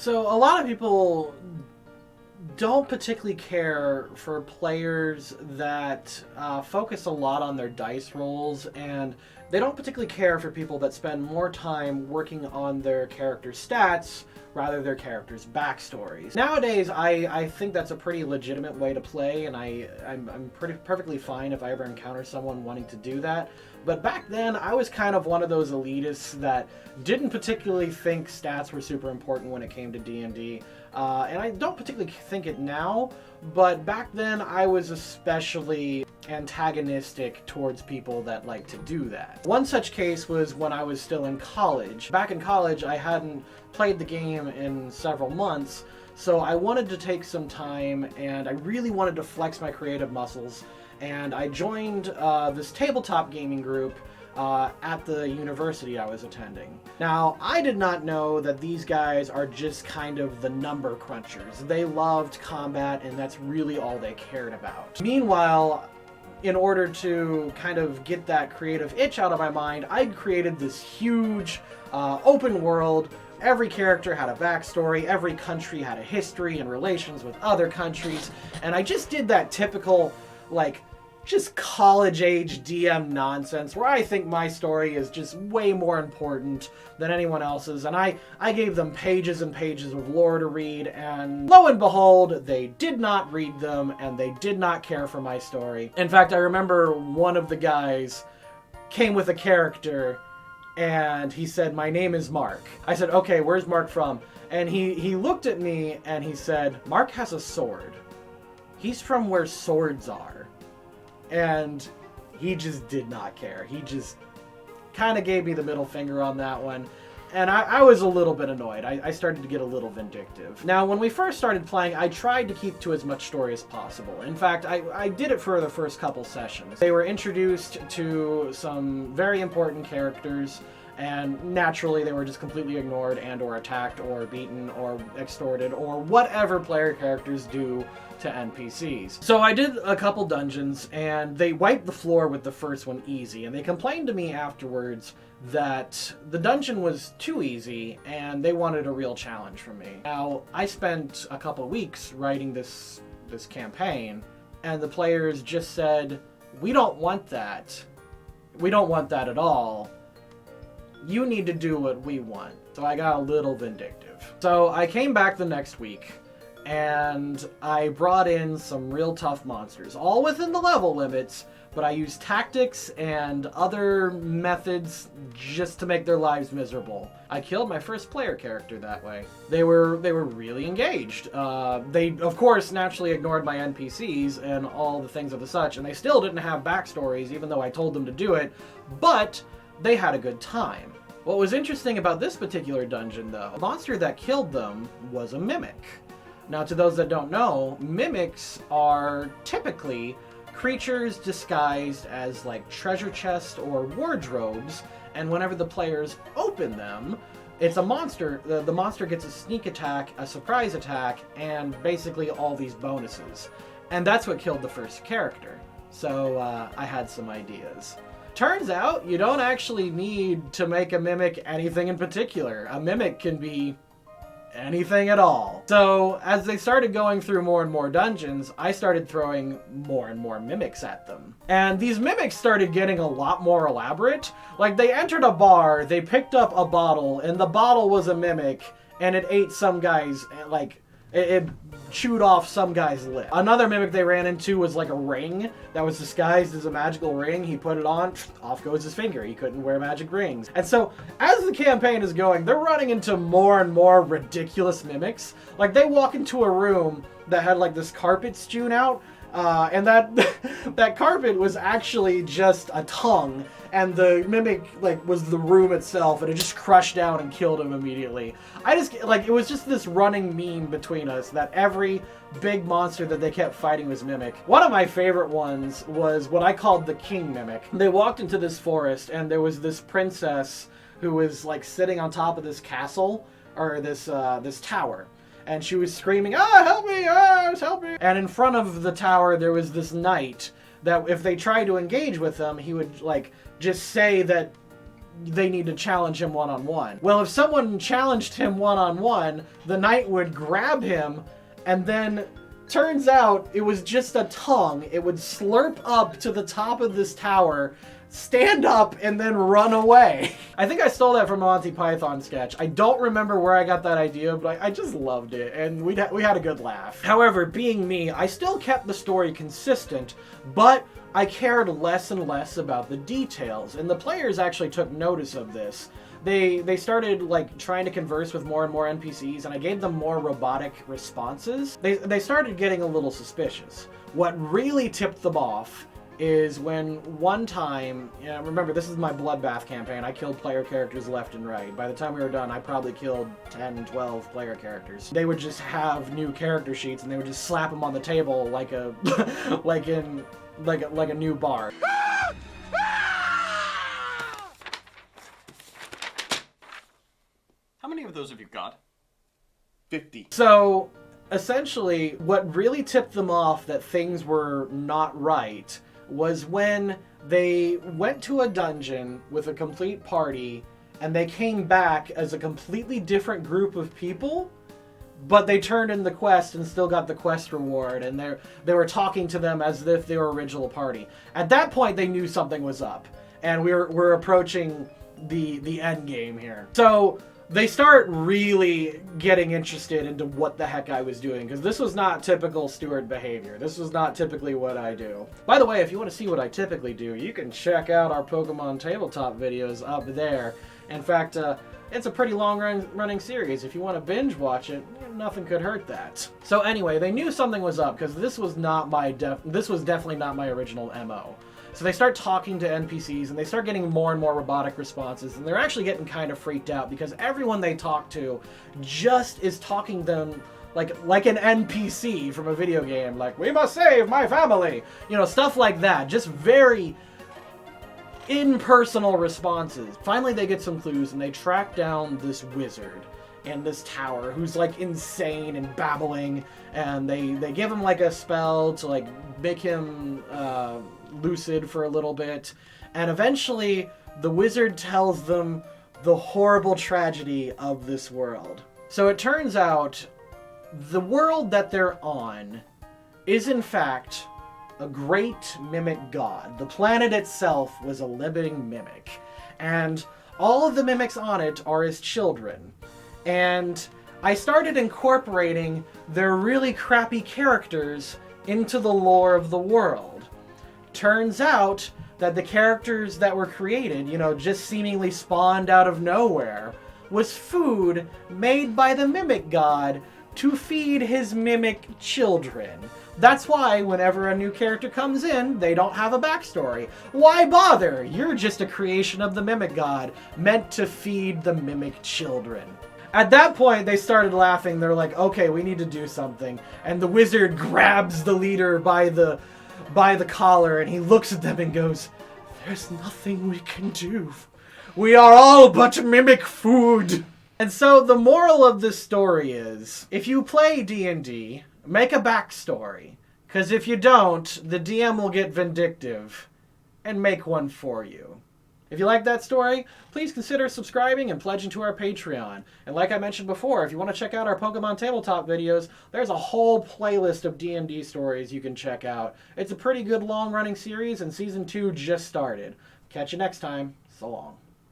So a lot of people don't particularly care for players that focus a lot on their dice rolls, and they don't particularly care for people that spend more time working on their character's stats rather their characters' backstories. Nowadays, I think that's a pretty legitimate way to play, and I'm perfectly fine if I ever encounter someone wanting to do that. But back then, I was kind of one of those elitists that didn't particularly think stats were super important when it came to D&D. And I don't particularly think it now, but back then I was especially antagonistic towards people that like to do that. One such case was when I was still in college. Back in college, I hadn't played the game in several months, so I wanted to take some time and I really wanted to flex my creative muscles, and I joined this tabletop gaming group at the university I was attending. Now, I did not know that these guys are just kind of the number crunchers. They loved combat, and that's really all they cared about. Meanwhile, in order to kind of get that creative itch out of my mind, I'd created this huge open world. Every character had a backstory, every country had a history and relations with other countries, and I just did that typical, like, just college-age DM nonsense where I think my story is just way more important than anyone else's, and I gave them pages and pages of lore to read, and lo and behold, they did not read them, and they did not care for my story. In fact, I remember one of the guys came with a character, and he said, "My name is Mark." I said, "Okay, where's Mark from?" And he looked at me, and he said, "Mark has a sword. He's from where swords are." And he just did not care. He just kind of gave me the middle finger on that one. And I was a little bit annoyed. I started to get a little vindictive. Now, when we first started playing, I tried to keep to as much story as possible. In fact, I did it for the first couple sessions. They were introduced to some very important characters, and naturally they were just completely ignored and or attacked or beaten or extorted or whatever player characters do to NPCs. So I did a couple dungeons, and they wiped the floor with the first one easy, and they complained to me afterwards that the dungeon was too easy and they wanted a real challenge from me. Now, I spent a couple weeks writing this campaign, and the players just said, "We don't want that. We don't want that at all. You need to do what we want." So I got a little vindictive. So I came back the next week, and I brought in some real tough monsters, all within the level limits, but I used tactics and other methods just to make their lives miserable. I killed my first player character that way. They were really engaged. They, of course, naturally ignored my NPCs and all the things of the such, and they still didn't have backstories, even though I told them to do it, but they had a good time. What was interesting about this particular dungeon, though, the monster that killed them was a mimic. Now, to those that don't know, mimics are typically creatures disguised as like treasure chests or wardrobes, and whenever the players open them, it's a monster. The monster gets a sneak attack, a surprise attack, and basically all these bonuses. And that's what killed the first character. So I had some ideas. Turns out you don't actually need to make a mimic anything in particular. A mimic can be anything at all. So as they started going through more and more dungeons, I started throwing more and more mimics at them. And these mimics started getting a lot more elaborate. Like, they entered a bar, they picked up a bottle, and the bottle was a mimic, and it ate some guy's, like, it chewed off some guy's lip. Another mimic they ran into was like a ring that was disguised as a magical ring. He put it on, off goes his finger. He couldn't wear magic rings. And so as the campaign is going, they're running into more and more ridiculous mimics. Like, they walk into a room that had like this carpet strewn out, and that carpet was actually just a tongue, and the mimic like was the room itself, and it just crushed down and killed him immediately. It was just this running meme between us that every big monster that they kept fighting was mimic. One of my favorite ones was what I called the king mimic. They walked into this forest, and there was this princess who was like sitting on top of this castle, or this tower. And she was screaming, "Ah, help me! Ah, help me!" And in front of the tower, there was this knight that if they tried to engage with him, he would like just say that they need to challenge him one-on-one. Well, if someone challenged him one-on-one, the knight would grab him, and then turns out it was just a tongue. It would slurp up to the top of this tower, stand up, and then run away. I think I stole that from a Monty Python sketch. I don't remember where I got that idea, but I just loved it, and we had a good laugh. However, being me, I still kept the story consistent, but I cared less and less about the details, and the players actually took notice of this. They started like trying to converse with more and more NPCs, and I gave them more robotic responses. They started getting a little suspicious. What really tipped them off is when one time, remember this is my bloodbath campaign, I killed player characters left and right. By the time we were done, I probably killed 10, 12 player characters. They would just have new character sheets, and they would just slap them on the table like a like a new bar. How many of those have you got? 50. So essentially what really tipped them off that things were not right was when they went to a dungeon with a complete party and they came back as a completely different group of people, but they turned in the quest and still got the quest reward, and they were talking to them as if they were original party. At that point, they knew something was up, and we're approaching the end game here. So they start really getting interested into what the heck I was doing, because this was not typical Stuart behavior. This was not typically what I do. By the way, if you want to see what I typically do, you can check out our Pokemon tabletop videos up there. In fact, it's a pretty long running series. If you want to binge watch it, nothing could hurt that. So anyway, they knew something was up, because this was definitely not my original MO. So they start talking to NPCs, and they start getting more and more robotic responses, and they're actually getting kind of freaked out, because everyone they talk to just is talking to them like an NPC from a video game, like, "We must save my family," stuff like that. Just very impersonal responses. Finally, they get some clues, and they track down this wizard in this tower who's like insane and babbling, and they give him like a spell to like make him lucid for a little bit, and eventually the wizard tells them the horrible tragedy of this world. So it turns out the world that they're on is in fact a great mimic god. The planet itself was a living mimic, and all of the mimics on it are his children. And I started incorporating their really crappy characters into the lore of the world. Turns out that the characters that were created, just seemingly spawned out of nowhere, was food made by the mimic god to feed his mimic children. That's why whenever a new character comes in, they don't have a backstory. Why bother? You're just a creation of the mimic god, meant to feed the mimic children. At that point, they started laughing. They're like, okay, we need to do something. And the wizard grabs the leader by the collar, and he looks at them and goes, "There's nothing we can do. We are all but mimic food." And so the moral of this story is, if you play D&D, make a backstory. Because if you don't, the DM will get vindictive and make one for you. If you like that story, please consider subscribing and pledging to our Patreon. And like I mentioned before, if you want to check out our Pokemon tabletop videos, there's a whole playlist of D&D stories you can check out. It's a pretty good long-running series, and Season 2 just started. Catch you next time. So long.